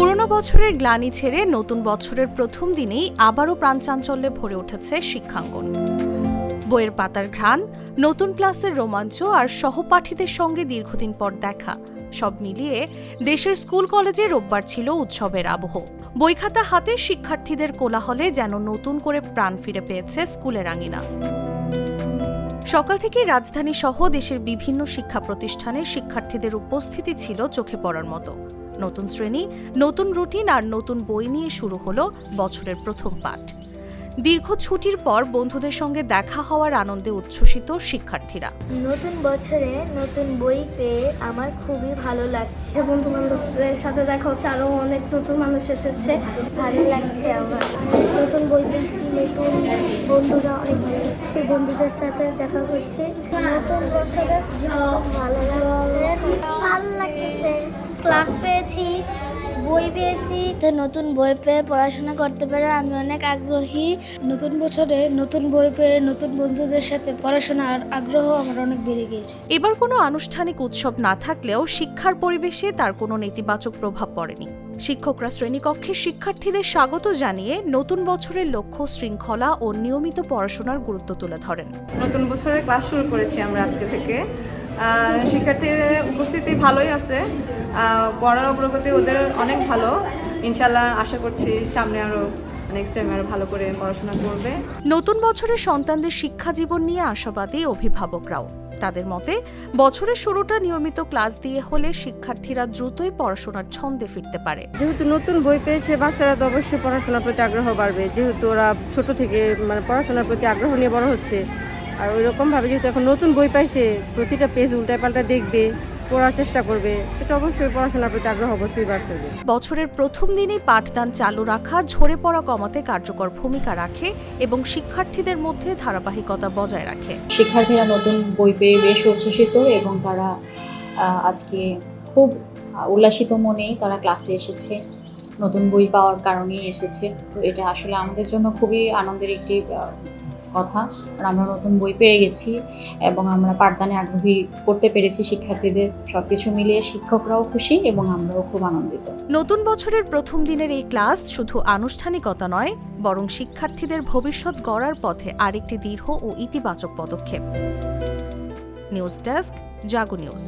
পুরনো বছরের গ্লানি ছেড়ে নতুন বছরের প্রথম দিনেই আবারও প্রাণচাঞ্চল্যে ভরে উঠেছে শিক্ষাঙ্গন। বইয়ের পাতার ঘ্রাণ, নতুন ক্লাসের রোমাঞ্চ আর সহপাঠীদের সঙ্গে দীর্ঘদিন পর দেখা, সব মিলিয়ে দেশের স্কুল কলেজে রোববার ছিল উৎসবের আবহ। বইখাতা হাতে শিক্ষার্থীদের কোলাহলে যেন নতুন করে প্রাণ ফিরে পেয়েছে স্কুলের আঙিনা। সকাল থেকে রাজধানী সহ দেশের বিভিন্ন শিক্ষা প্রতিষ্ঠানে শিক্ষার্থীদের উপস্থিতি ছিল চোখে পড়ার মতো। নতুন শ্রেণী, নতুন রুটিন আর নতুন বই নিয়ে শুরু হলো বছরের প্রথম পাঠ। দীর্ঘ ছুটির পর বন্ধুদের সঙ্গে দেখা হওয়ার আনন্দে উচ্ছ্বসিত শিক্ষার্থীরা। নতুন বছরে নতুন বই পেয়ে আমার খুবই ভালো লাগছে। বন্ধু বান্ধবদের সাথে দেখা হচ্ছে, আরো অনেক নতুন মানুষ এসেছে, ভালো লাগছে আমার। নতুন বই পেয়েছি, নতুন বন্ধুরা অনেক ভালো লাগছে, বন্ধুদের সাথে দেখা করছি। নতুন বছরে ভালো লাগছে, ভালো লাগতেছে। ক্লাস পেয়েছি, বই পেয়েছি, তো নতুন বই পেয়ে পড়াশোনা করতে পেরে আমি অনেক আগ্রহী। নতুন বছরে নতুন বই পেয়ে নতুন বন্ধুদের সাথে পড়াশোনার আগ্রহ আমার অনেক বেড়ে গিয়েছে। এবার কোনো আনুষ্ঠানিক উৎসব না থাকলেও শিক্ষার পরিবেশে তার কোনো নেতিবাচক প্রভাব পড়েনি। শিক্ষকরা শ্রেণীকক্ষে শিক্ষার্থীদের স্বাগত জানিয়ে নতুন বছরের লক্ষ্য, শৃঙ্খলা ও নিয়মিত পড়াশোনার গুরুত্ব তুলে ধরেন। নতুন বছরের ক্লাস শুরু করেছি আমরা আজকে থেকে। শিক্ষার্থীর উপস্থিতি ভালোই আছে, পড়ার অগ্রগতি ওদের অনেক ভালো। ইনশাল্লাহ আশা করছি সামনে আরো নেক্সট টাইম আরো ভালো করে পড়াশোনা করবে। নতুন বছরে সন্তানদের শিক্ষা জীবন নিয়ে আশাবাদী অভিভাবকরাও। তাদের মতে বছরের শুরুটা নিয়মিত ক্লাস দিয়ে হলে শিক্ষার্থীরা দ্রুতই পড়াশোনার ছন্দে ফিরতে পারে। যেহেতু নতুন বই পেয়েছে, বাচ্চারা তো অবশ্যই পড়াশোনার প্রতি আগ্রহ বাড়বে, যেহেতু ওরা ছোট থেকে পড়াশোনার প্রতি আগ্রহ নিয়ে বড় হচ্ছে। আর ওই রকমভাবে যেহেতু এখন নতুন বই পাইছে, প্রতিটা পেজ উল্টায় পাল্টা দেখবে, পড়ার চেষ্টা করবে, সেটা অবশ্যই পড়াশোনার প্রতি আগ্রহ অবশ্যই বাড়ছে। বছরের প্রথম দিনেই পাঠদান চালু রাখা ঝরে পড়া কমাতে কার্যকর ভূমিকা রাখে এবং শিক্ষার্থীদের মধ্যে ধারাবাহিকতা বজায় রাখে। শিক্ষার্থীরা নতুন বই পেয়ে বেশ উচ্ছ্বসিত এবং তারা আজকে খুব উল্লাসিত মনেই তারা ক্লাসে এসেছে, নতুন বই পাওয়ার কারণেই এসেছে। তো এটা আসলে আমাদের জন্য খুবই আনন্দের একটি কথা, কারণ আমরা নতুন বই পেয়ে গেছি এবং আমরা পাঠদানে আগ্রহী করতে পেরেছি শিক্ষার্থীদের। সবকিছু মিলিয়ে শিক্ষকরাও খুশি এবং আমরাও খুব আনন্দিত। নতুন বছরের প্রথম দিনের এই ক্লাস শুধু আনুষ্ঠানিকতা নয়, বরং শিক্ষার্থীদের ভবিষ্যৎ গড়ার পথে আরেকটি দৃঢ় ও ইতিবাচক পদক্ষেপ। নিউজ ডেস্ক, জাগো নিউজ।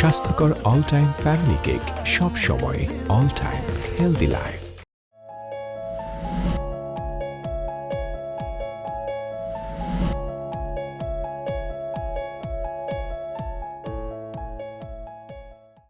স্বাস্থ্যকর অল টাইম ফ্যামিলি কেক, সব সময় অল টাইম হেলদি লাইফ।